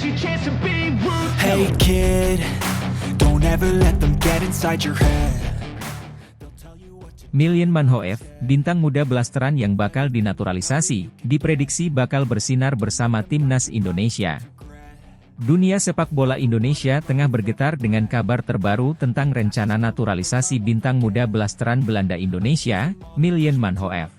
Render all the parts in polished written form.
Hey kid, don't ever let them get inside your head. Milian Manhoef, bintang muda blasteran yang bakal dinaturalisasi, diprediksi bakal bersinar bersama timnas Indonesia. Dunia sepak bola Indonesia tengah bergetar dengan kabar terbaru tentang rencana naturalisasi bintang muda blasteran Belanda Indonesia, Milian Manhoef.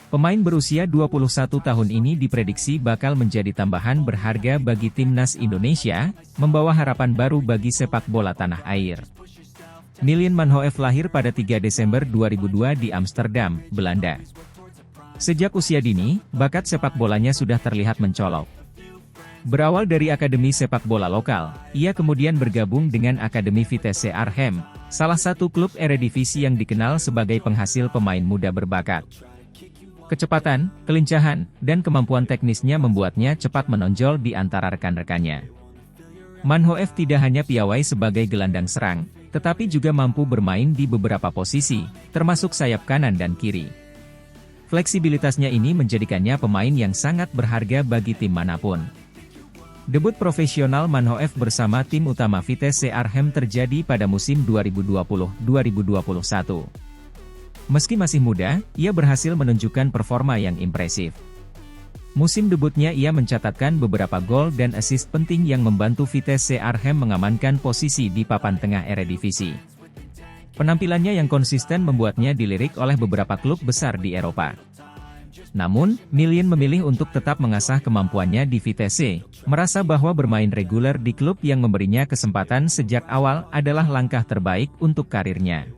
Pemain berusia 21 tahun ini diprediksi bakal menjadi tambahan berharga bagi timnas Indonesia, membawa harapan baru bagi sepak bola tanah air. Milian Manhoef lahir pada 3 Desember 2002 di Amsterdam, Belanda. Sejak usia dini, bakat sepak bolanya sudah terlihat mencolok. Berawal dari akademi sepak bola lokal, ia kemudian bergabung dengan Akademi Vitesse Arnhem, salah satu klub Eredivisie yang dikenal sebagai penghasil pemain muda berbakat. Kecepatan, kelincahan, dan kemampuan teknisnya membuatnya cepat menonjol di antara rekan-rekannya. Manhoef tidak hanya piawai sebagai gelandang serang, tetapi juga mampu bermain di beberapa posisi, termasuk sayap kanan dan kiri. Fleksibilitasnya ini menjadikannya pemain yang sangat berharga bagi tim manapun. Debut profesional Manhoef bersama tim utama Vitesse Arnhem terjadi pada musim 2020-2021. Meski masih muda, ia berhasil menunjukkan performa yang impresif. Musim debutnya ia mencatatkan beberapa gol dan assist penting yang membantu Vitesse Arnhem mengamankan posisi di papan tengah Eredivisie. Penampilannya yang konsisten membuatnya dilirik oleh beberapa klub besar di Eropa. Namun, Milian memilih untuk tetap mengasah kemampuannya di Vitesse, merasa bahwa bermain reguler di klub yang memberinya kesempatan sejak awal adalah langkah terbaik untuk karirnya.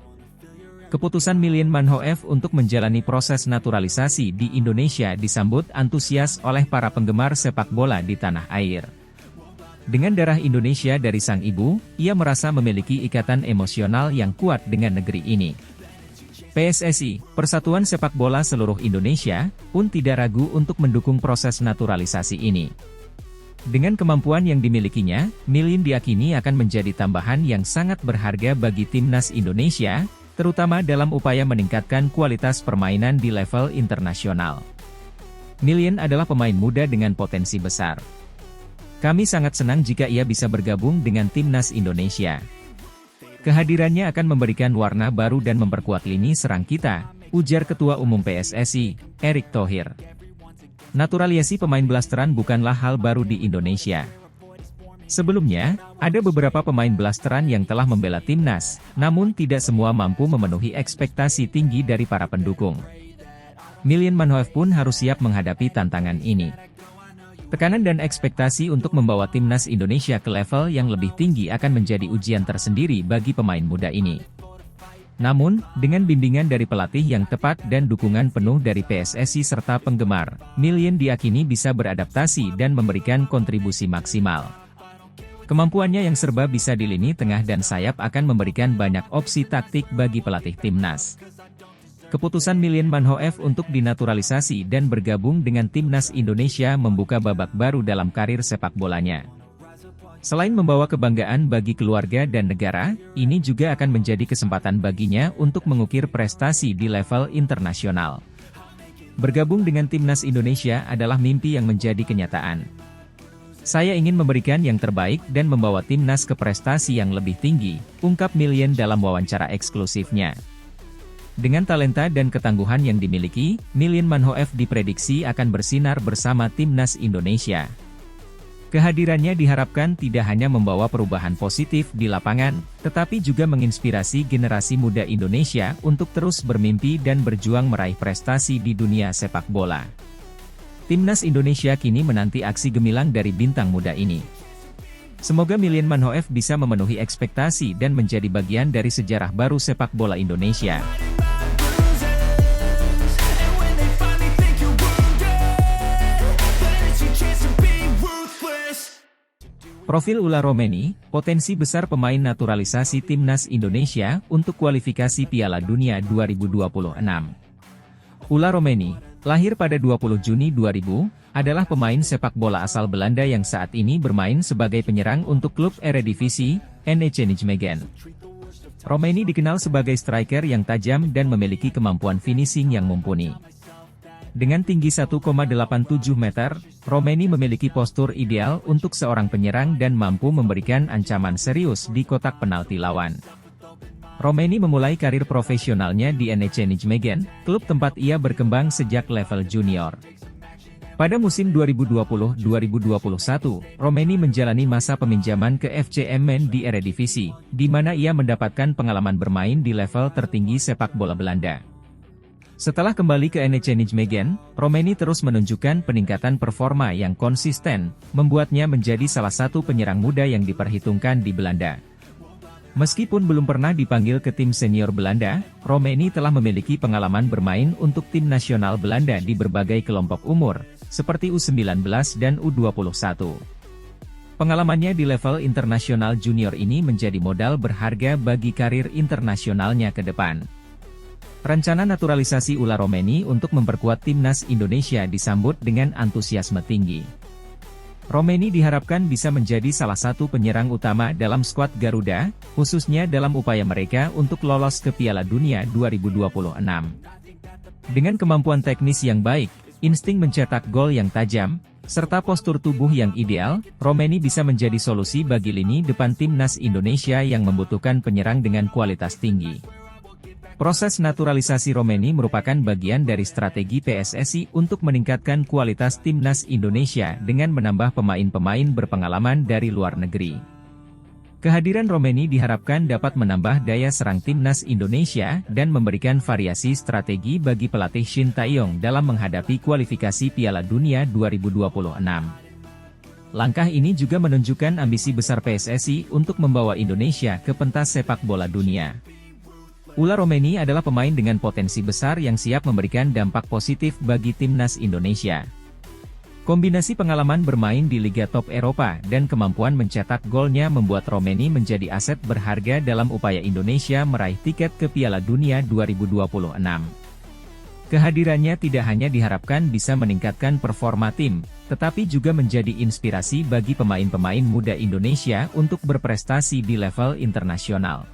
Keputusan Milian Manhoef untuk menjalani proses naturalisasi di Indonesia disambut antusias oleh para penggemar sepak bola di tanah air. Dengan darah Indonesia dari sang ibu, ia merasa memiliki ikatan emosional yang kuat dengan negeri ini. PSSI, Persatuan Sepak Bola Seluruh Indonesia, pun tidak ragu untuk mendukung proses naturalisasi ini. Dengan kemampuan yang dimilikinya, Milian diyakini akan menjadi tambahan yang sangat berharga bagi timnas Indonesia, terutama dalam upaya meningkatkan kualitas permainan di level internasional. Milian adalah pemain muda dengan potensi besar. Kami sangat senang jika ia bisa bergabung dengan timnas Indonesia. Kehadirannya akan memberikan warna baru dan memperkuat lini serang kita, ujar Ketua Umum PSSI, Erick Thohir. Naturalisasi pemain blasteran bukanlah hal baru di Indonesia. Sebelumnya, ada beberapa pemain blasteran yang telah membela timnas, namun tidak semua mampu memenuhi ekspektasi tinggi dari para pendukung. Milian Manhoef pun harus siap menghadapi tantangan ini. Tekanan dan ekspektasi untuk membawa timnas Indonesia ke level yang lebih tinggi akan menjadi ujian tersendiri bagi pemain muda ini. Namun, dengan bimbingan dari pelatih yang tepat dan dukungan penuh dari PSSI serta penggemar, Milian diyakini bisa beradaptasi dan memberikan kontribusi maksimal. Kemampuannya yang serba bisa di lini tengah dan sayap akan memberikan banyak opsi taktik bagi pelatih timnas. Keputusan Milian Manhoef untuk dinaturalisasi dan bergabung dengan timnas Indonesia membuka babak baru dalam karir sepak bolanya. Selain membawa kebanggaan bagi keluarga dan negara, ini juga akan menjadi kesempatan baginya untuk mengukir prestasi di level internasional. Bergabung dengan timnas Indonesia adalah mimpi yang menjadi kenyataan. Saya ingin memberikan yang terbaik dan membawa timnas ke prestasi yang lebih tinggi, ungkap Milian dalam wawancara eksklusifnya. Dengan talenta dan ketangguhan yang dimiliki, Milian Manhoef diprediksi akan bersinar bersama timnas Indonesia. Kehadirannya diharapkan tidak hanya membawa perubahan positif di lapangan, tetapi juga menginspirasi generasi muda Indonesia untuk terus bermimpi dan berjuang meraih prestasi di dunia sepak bola. Timnas Indonesia kini menanti aksi gemilang dari bintang muda ini. Semoga Milian Manhoef bisa memenuhi ekspektasi dan menjadi bagian dari sejarah baru sepak bola Indonesia. Profil Ula Romeni, potensi besar pemain naturalisasi timnas Indonesia untuk kualifikasi Piala Dunia 2026. Ula Romeni, lahir pada 20 Juni 2000, adalah pemain sepak bola asal Belanda yang saat ini bermain sebagai penyerang untuk klub Eredivisie, NEC Nijmegen. Romeni dikenal sebagai striker yang tajam dan memiliki kemampuan finishing yang mumpuni. Dengan tinggi 1,87 meter, Romeni memiliki postur ideal untuk seorang penyerang dan mampu memberikan ancaman serius di kotak penalti lawan. Romeni memulai karir profesionalnya di NEC Nijmegen, klub tempat ia berkembang sejak level junior. Pada musim 2020-2021, Romeni menjalani masa peminjaman ke FC Emmen di Eredivisie, di mana ia mendapatkan pengalaman bermain di level tertinggi sepak bola Belanda. Setelah kembali ke NEC Nijmegen, Romeni terus menunjukkan peningkatan performa yang konsisten, membuatnya menjadi salah satu penyerang muda yang diperhitungkan di Belanda. Meskipun belum pernah dipanggil ke tim senior Belanda, Romeni telah memiliki pengalaman bermain untuk tim nasional Belanda di berbagai kelompok umur, seperti U19 dan U21. Pengalamannya di level internasional junior ini menjadi modal berharga bagi karir internasionalnya ke depan. Rencana naturalisasi Ula Romeni untuk memperkuat timnas Indonesia disambut dengan antusiasme tinggi. Romeni diharapkan bisa menjadi salah satu penyerang utama dalam skuad Garuda, khususnya dalam upaya mereka untuk lolos ke Piala Dunia 2026. Dengan kemampuan teknis yang baik, insting mencetak gol yang tajam, serta postur tubuh yang ideal, Romeni bisa menjadi solusi bagi lini depan timnas Indonesia yang membutuhkan penyerang dengan kualitas tinggi. Proses naturalisasi Romeni merupakan bagian dari strategi PSSI untuk meningkatkan kualitas timnas Indonesia dengan menambah pemain-pemain berpengalaman dari luar negeri. Kehadiran Romeni diharapkan dapat menambah daya serang timnas Indonesia dan memberikan variasi strategi bagi pelatih Shin Tae-yong dalam menghadapi kualifikasi Piala Dunia 2026. Langkah ini juga menunjukkan ambisi besar PSSI untuk membawa Indonesia ke pentas sepak bola dunia. Ula Romeni adalah pemain dengan potensi besar yang siap memberikan dampak positif bagi timnas Indonesia. Kombinasi pengalaman bermain di Liga Top Eropa dan kemampuan mencetak golnya membuat Romeni menjadi aset berharga dalam upaya Indonesia meraih tiket ke Piala Dunia 2026. Kehadirannya tidak hanya diharapkan bisa meningkatkan performa tim, tetapi juga menjadi inspirasi bagi pemain-pemain muda Indonesia untuk berprestasi di level internasional.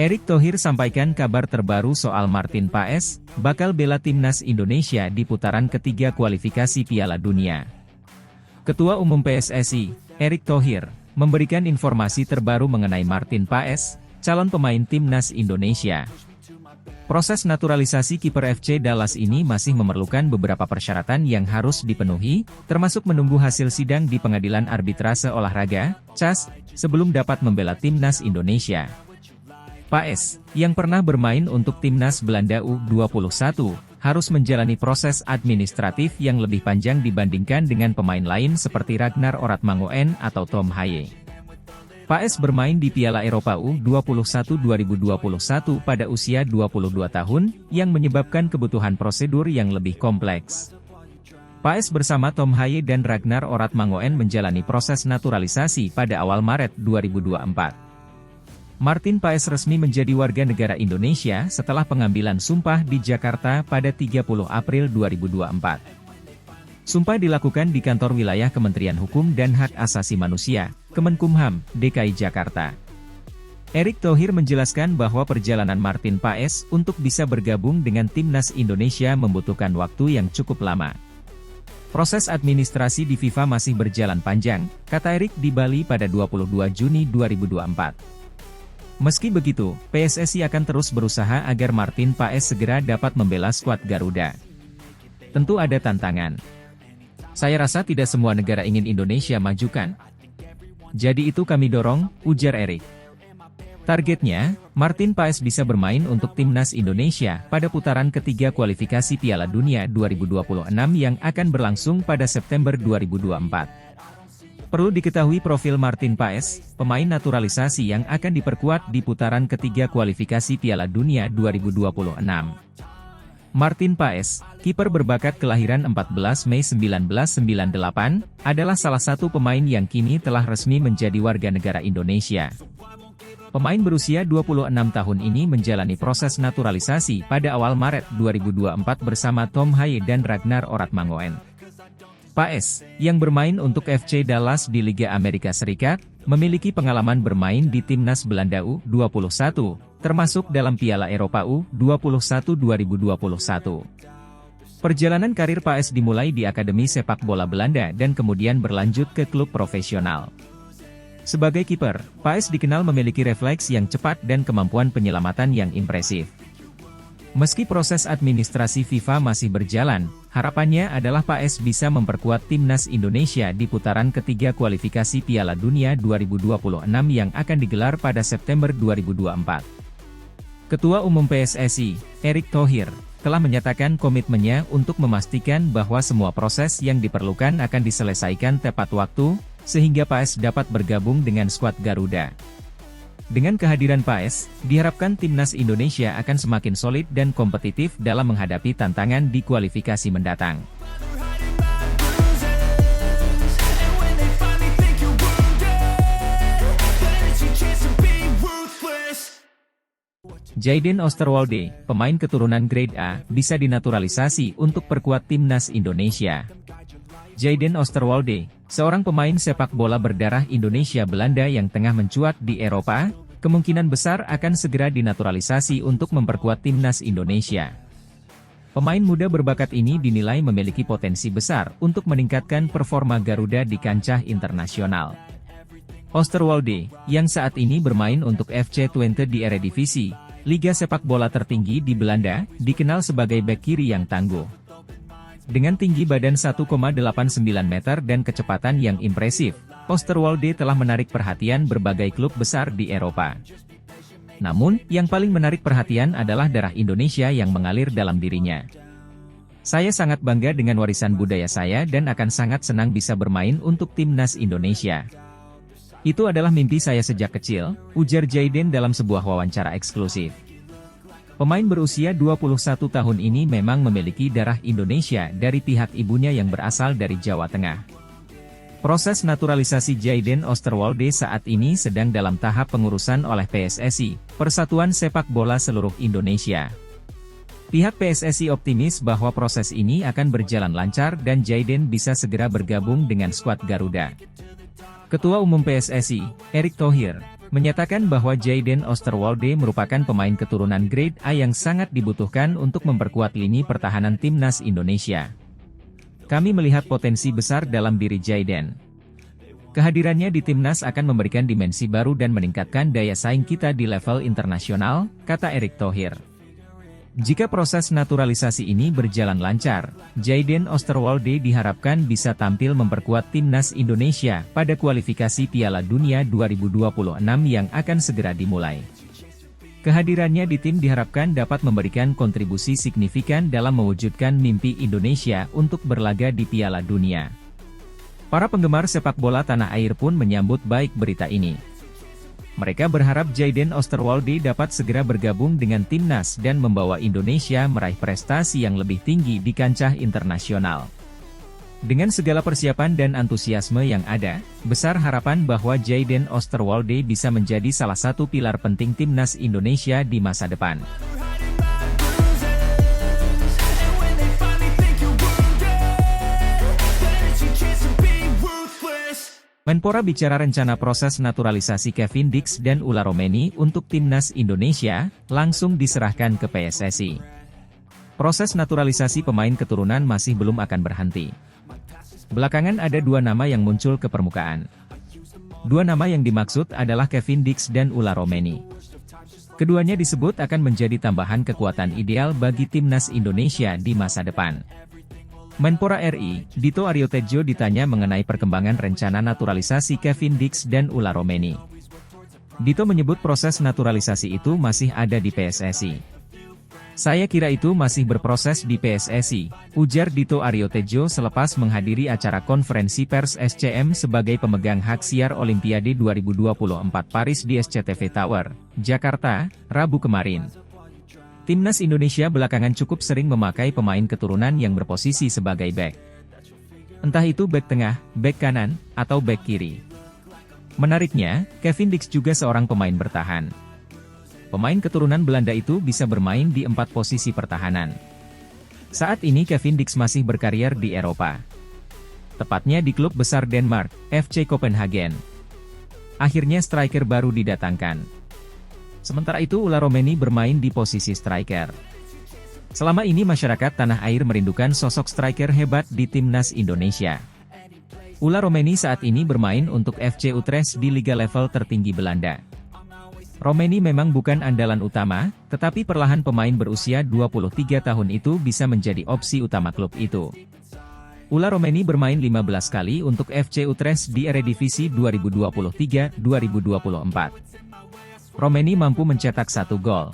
Erick Thohir sampaikan kabar terbaru soal Martin Paes, bakal bela timnas Indonesia di putaran ketiga kualifikasi Piala Dunia. Ketua Umum PSSI, Erick Thohir, memberikan informasi terbaru mengenai Martin Paes, calon pemain timnas Indonesia. Proses naturalisasi kiper FC Dallas ini masih memerlukan beberapa persyaratan yang harus dipenuhi, termasuk menunggu hasil sidang di Pengadilan Arbitrase Olahraga, CAS, sebelum dapat membela timnas Indonesia. Paes, yang pernah bermain untuk timnas Belanda U21, harus menjalani proses administratif yang lebih panjang dibandingkan dengan pemain lain seperti Ragnar Oratmangoen atau Tom Haye. Paes bermain di Piala Eropa U21 2021 pada usia 22 tahun, yang menyebabkan kebutuhan prosedur yang lebih kompleks. Paes bersama Tom Haye dan Ragnar Oratmangoen menjalani proses naturalisasi pada awal Maret 2024. Martin Paes resmi menjadi warga negara Indonesia setelah pengambilan sumpah di Jakarta pada 30 April 2024. Sumpah dilakukan di kantor wilayah Kementerian Hukum dan Hak Asasi Manusia, Kemenkumham, DKI Jakarta. Erick Thohir menjelaskan bahwa perjalanan Martin Paes untuk bisa bergabung dengan timnas Indonesia membutuhkan waktu yang cukup lama. Proses administrasi di FIFA masih berjalan panjang, kata Erick di Bali pada 22 Juni 2024. Meski begitu, PSSI akan terus berusaha agar Martin Paes segera dapat membela skuad Garuda. Tentu ada tantangan. Saya rasa tidak semua negara ingin Indonesia majukan. Jadi itu kami dorong, ujar Erick. Targetnya, Martin Paes bisa bermain untuk timnas Indonesia pada putaran ketiga kualifikasi Piala Dunia 2026 yang akan berlangsung pada September 2024. Perlu diketahui profil Martin Paes, pemain naturalisasi yang akan diperkuat di putaran ketiga kualifikasi Piala Dunia 2026. Martin Paes, kiper berbakat kelahiran 14 Mei 1998, adalah salah satu pemain yang kini telah resmi menjadi warga negara Indonesia. Pemain berusia 26 tahun ini menjalani proses naturalisasi pada awal Maret 2024 bersama Tom Haye dan Ragnar Oratmangoen. Paes, yang bermain untuk FC Dallas di Liga Amerika Serikat, memiliki pengalaman bermain di timnas Belanda U21, termasuk dalam Piala Eropa U21 2021. Perjalanan karir Paes dimulai di Akademi Sepak Bola Belanda dan kemudian berlanjut ke klub profesional. Sebagai kiper, Paes dikenal memiliki refleks yang cepat dan kemampuan penyelamatan yang impresif. Meski proses administrasi FIFA masih berjalan, harapannya adalah Paes bisa memperkuat timnas Indonesia di putaran ketiga kualifikasi Piala Dunia 2026 yang akan digelar pada September 2024. Ketua Umum PSSI, Erick Thohir, telah menyatakan komitmennya untuk memastikan bahwa semua proses yang diperlukan akan diselesaikan tepat waktu, sehingga Paes dapat bergabung dengan skuad Garuda. Dengan kehadiran Paes, diharapkan timnas Indonesia akan semakin solid dan kompetitif dalam menghadapi tantangan di kualifikasi mendatang. Jayden Oosterwolde, pemain keturunan Grade A, bisa dinaturalisasi untuk perkuat timnas Indonesia. Jayden Oosterwolde, seorang pemain sepak bola berdarah Indonesia Belanda yang tengah mencuat di Eropa, kemungkinan besar akan segera dinaturalisasi untuk memperkuat timnas Indonesia. Pemain muda berbakat ini dinilai memiliki potensi besar untuk meningkatkan performa Garuda di kancah internasional. Oosterwolde, yang saat ini bermain untuk FC Twente di Eredivisie, liga sepak bola tertinggi di Belanda, dikenal sebagai bek kiri yang tangguh. Dengan tinggi badan 1,89 meter dan kecepatan yang impresif, Oosterwolde telah menarik perhatian berbagai klub besar di Eropa. Namun, yang paling menarik perhatian adalah darah Indonesia yang mengalir dalam dirinya. Saya sangat bangga dengan warisan budaya saya dan akan sangat senang bisa bermain untuk timnas Indonesia. Itu adalah mimpi saya sejak kecil, ujar Jayden dalam sebuah wawancara eksklusif. Pemain berusia 21 tahun ini memang memiliki darah Indonesia dari pihak ibunya yang berasal dari Jawa Tengah. Proses naturalisasi Jayden Oosterwolde saat ini sedang dalam tahap pengurusan oleh PSSI, Persatuan Sepak Bola Seluruh Indonesia. Pihak PSSI optimis bahwa proses ini akan berjalan lancar dan Jayden bisa segera bergabung dengan skuad Garuda. Ketua Umum PSSI, Erick Thohir, menyatakan bahwa Jayden Oosterwolde merupakan pemain keturunan Grade A yang sangat dibutuhkan untuk memperkuat lini pertahanan timnas Indonesia. Kami melihat potensi besar dalam diri Jayden. Kehadirannya di timnas akan memberikan dimensi baru dan meningkatkan daya saing kita di level internasional, kata Erick Thohir. Jika proses naturalisasi ini berjalan lancar, Jayden Oosterwolde diharapkan bisa tampil memperkuat timnas Indonesia pada kualifikasi Piala Dunia 2026 yang akan segera dimulai. Kehadirannya di tim diharapkan dapat memberikan kontribusi signifikan dalam mewujudkan mimpi Indonesia untuk berlaga di Piala Dunia. Para penggemar sepak bola tanah air pun menyambut baik berita ini. Mereka berharap Jayden Oosterwolde dapat segera bergabung dengan timnas dan membawa Indonesia meraih prestasi yang lebih tinggi di kancah internasional. Dengan segala persiapan dan antusiasme yang ada, besar harapan bahwa Jayden Oosterwolde bisa menjadi salah satu pilar penting timnas Indonesia di masa depan. Menpora bicara rencana proses naturalisasi Kevin Dix dan Ulla Romeni untuk timnas Indonesia, langsung diserahkan ke PSSI. Proses naturalisasi pemain keturunan masih belum akan berhenti. Belakangan ada dua nama yang muncul ke permukaan. Dua nama yang dimaksud adalah Kevin Dix dan Ulla Romeni. Keduanya disebut akan menjadi tambahan kekuatan ideal bagi timnas Indonesia di masa depan. Menpora RI, Dito Aryo Tejo ditanya mengenai perkembangan rencana naturalisasi Kevin Dix dan Ulla Romeni. Dito menyebut proses naturalisasi itu masih ada di PSSI. Saya kira itu masih berproses di PSSI, ujar Dito Aryo Tejo selepas menghadiri acara konferensi pers SCM sebagai pemegang hak siar Olimpiade 2024 Paris di SCTV Tower, Jakarta, Rabu kemarin. Timnas Indonesia belakangan cukup sering memakai pemain keturunan yang berposisi sebagai bek. Entah itu bek tengah, bek kanan, atau bek kiri. Menariknya, Kevin Dix juga seorang pemain bertahan. Pemain keturunan Belanda itu bisa bermain di 4 posisi pertahanan. Saat ini Kevin Dix masih berkarier di Eropa. tepatnya di klub besar Denmark, FC Copenhagen. Akhirnya striker baru didatangkan. Sementara itu Ula Romeni bermain di posisi striker. Selama ini masyarakat tanah air merindukan sosok striker hebat di timnas Indonesia. Ula Romeni saat ini bermain untuk FC Utrecht di liga level tertinggi Belanda. Romeni memang bukan andalan utama, tetapi perlahan pemain berusia 23 tahun itu bisa menjadi opsi utama klub itu. Ula Romeni bermain 15 kali untuk FC Utrecht di Eredivisie 2023-2024. Romeni mampu mencetak 1 gol.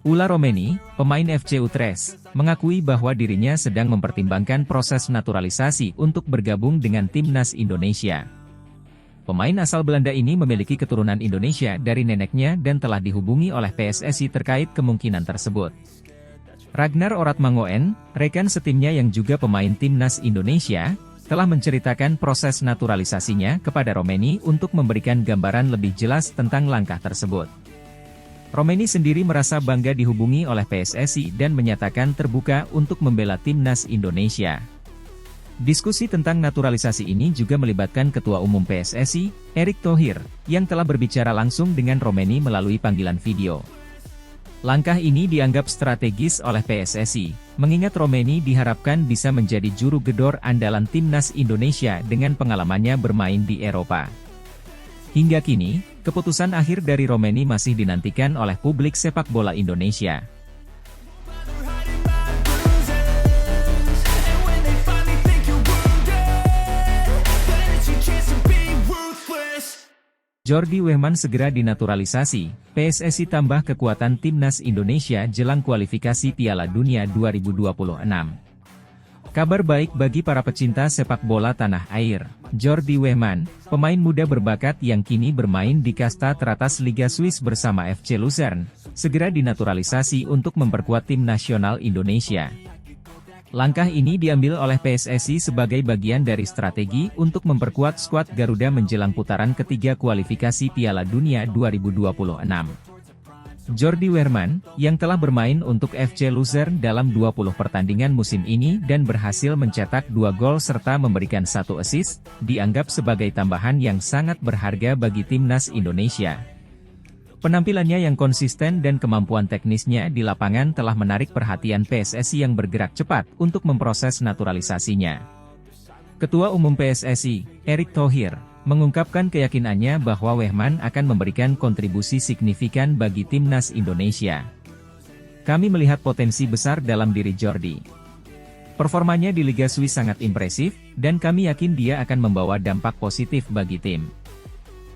Ula Romeni, pemain FC Utrecht, mengakui bahwa dirinya sedang mempertimbangkan proses naturalisasi untuk bergabung dengan timnas Indonesia. Pemain asal Belanda ini memiliki keturunan Indonesia dari neneknya dan telah dihubungi oleh PSSI terkait kemungkinan tersebut. Ragnar Oratmangoen, rekan setimnya yang juga pemain timnas Indonesia, telah menceritakan proses naturalisasinya kepada Romeni untuk memberikan gambaran lebih jelas tentang langkah tersebut. Romeni sendiri merasa bangga dihubungi oleh PSSI dan menyatakan terbuka untuk membela timnas Indonesia. Diskusi tentang naturalisasi ini juga melibatkan Ketua Umum PSSI, Erick Thohir, yang telah berbicara langsung dengan Romeni melalui panggilan video. Langkah ini dianggap strategis oleh PSSI, mengingat Romeni diharapkan bisa menjadi juru gedor andalan timnas Indonesia dengan pengalamannya bermain di Eropa. Hingga kini, keputusan akhir dari Romeni masih dinantikan oleh publik sepak bola Indonesia. Jordi Weman segera dinaturalisasi, PSSI tambah kekuatan timnas Indonesia jelang kualifikasi Piala Dunia 2026. Kabar baik bagi para pecinta sepak bola tanah air. Jordi Weman, pemain muda berbakat yang kini bermain di kasta teratas Liga Swiss bersama FC Luzern, segera dinaturalisasi untuk memperkuat tim nasional Indonesia. Langkah ini diambil oleh PSSI sebagai bagian dari strategi untuk memperkuat skuad Garuda menjelang putaran ketiga kualifikasi Piala Dunia 2026. Jordi Weman, yang telah bermain untuk FC Luzern dalam 20 pertandingan musim ini dan berhasil mencetak 2 gol serta memberikan 1 assist, dianggap sebagai tambahan yang sangat berharga bagi timnas Indonesia. Penampilannya yang konsisten dan kemampuan teknisnya di lapangan telah menarik perhatian PSSI yang bergerak cepat untuk memproses naturalisasinya. Ketua Umum PSSI, Erick Thohir, mengungkapkan keyakinannya bahwa Weman akan memberikan kontribusi signifikan bagi timnas Indonesia. Kami melihat potensi besar dalam diri Jordi. Performanya di Liga Swiss sangat impresif, dan kami yakin dia akan membawa dampak positif bagi tim.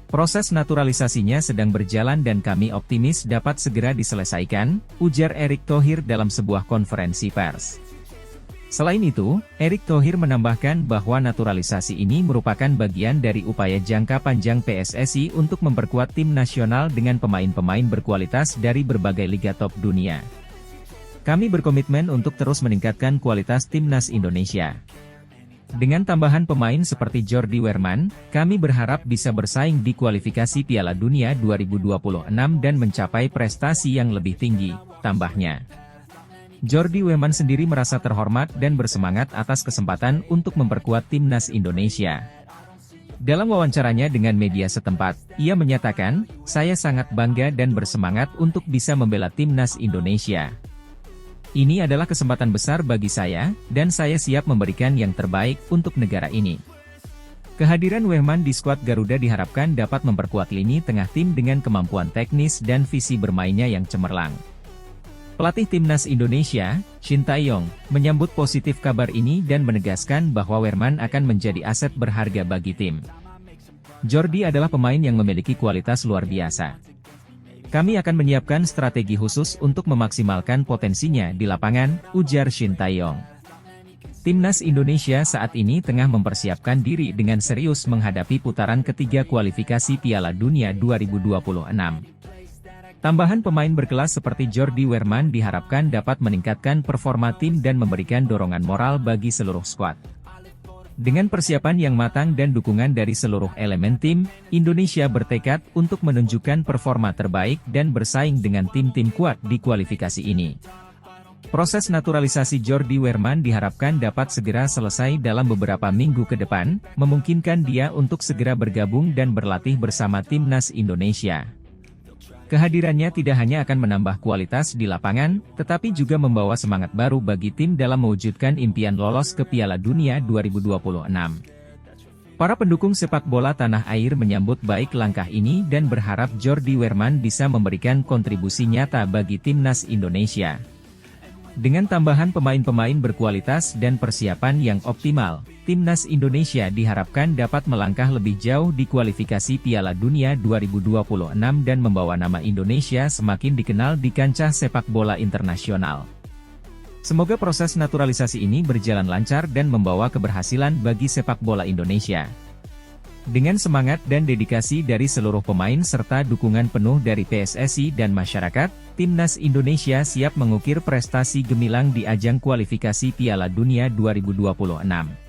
Proses naturalisasinya sedang berjalan dan kami optimis dapat segera diselesaikan, ujar Erick Thohir dalam sebuah konferensi pers. Selain itu, Erick Thohir menambahkan bahwa naturalisasi ini merupakan bagian dari upaya jangka panjang PSSI untuk memperkuat tim nasional dengan pemain-pemain berkualitas dari berbagai liga top dunia. Kami berkomitmen untuk terus meningkatkan kualitas timnas Indonesia. Dengan tambahan pemain seperti Jordi Weman, kami berharap bisa bersaing di kualifikasi Piala Dunia 2026 dan mencapai prestasi yang lebih tinggi, tambahnya. Jordi Weman sendiri merasa terhormat dan bersemangat atas kesempatan untuk memperkuat timnas Indonesia. Dalam wawancaranya dengan media setempat, ia menyatakan, "Saya sangat bangga dan bersemangat untuk bisa membela timnas Indonesia. Ini adalah kesempatan besar bagi saya, dan saya siap memberikan yang terbaik untuk negara ini." Kehadiran Weman di skuad Garuda diharapkan dapat memperkuat lini tengah tim dengan kemampuan teknis dan visi bermainnya yang cemerlang. Pelatih timnas Indonesia, Shin Tae-yong, menyambut positif kabar ini dan menegaskan bahwa Weman akan menjadi aset berharga bagi tim. Jordi adalah pemain yang memiliki kualitas luar biasa. Kami akan menyiapkan strategi khusus untuk memaksimalkan potensinya di lapangan, ujar Shin Tae-yong. Timnas Indonesia saat ini tengah mempersiapkan diri dengan serius menghadapi putaran ketiga kualifikasi Piala Dunia 2026. Tambahan pemain berkelas seperti Jordi Weman diharapkan dapat meningkatkan performa tim dan memberikan dorongan moral bagi seluruh skuad. Dengan persiapan yang matang dan dukungan dari seluruh elemen tim, Indonesia bertekad untuk menunjukkan performa terbaik dan bersaing dengan tim-tim kuat di kualifikasi ini. Proses naturalisasi Jordi Wehrman diharapkan dapat segera selesai dalam beberapa minggu ke depan, memungkinkan dia untuk segera bergabung dan berlatih bersama timnas Indonesia. Kehadirannya tidak hanya akan menambah kualitas di lapangan, tetapi juga membawa semangat baru bagi tim dalam mewujudkan impian lolos ke Piala Dunia 2026. Para pendukung sepak bola tanah air menyambut baik langkah ini dan berharap Jordi Wehrman bisa memberikan kontribusi nyata bagi timnas Indonesia. Dengan tambahan pemain-pemain berkualitas dan persiapan yang optimal, timnas Indonesia diharapkan dapat melangkah lebih jauh di kualifikasi Piala Dunia 2026 dan membawa nama Indonesia semakin dikenal di kancah sepak bola internasional. Semoga proses naturalisasi ini berjalan lancar dan membawa keberhasilan bagi sepak bola Indonesia. Dengan semangat dan dedikasi dari seluruh pemain serta dukungan penuh dari PSSI dan masyarakat, timnas Indonesia siap mengukir prestasi gemilang di ajang kualifikasi Piala Dunia 2026.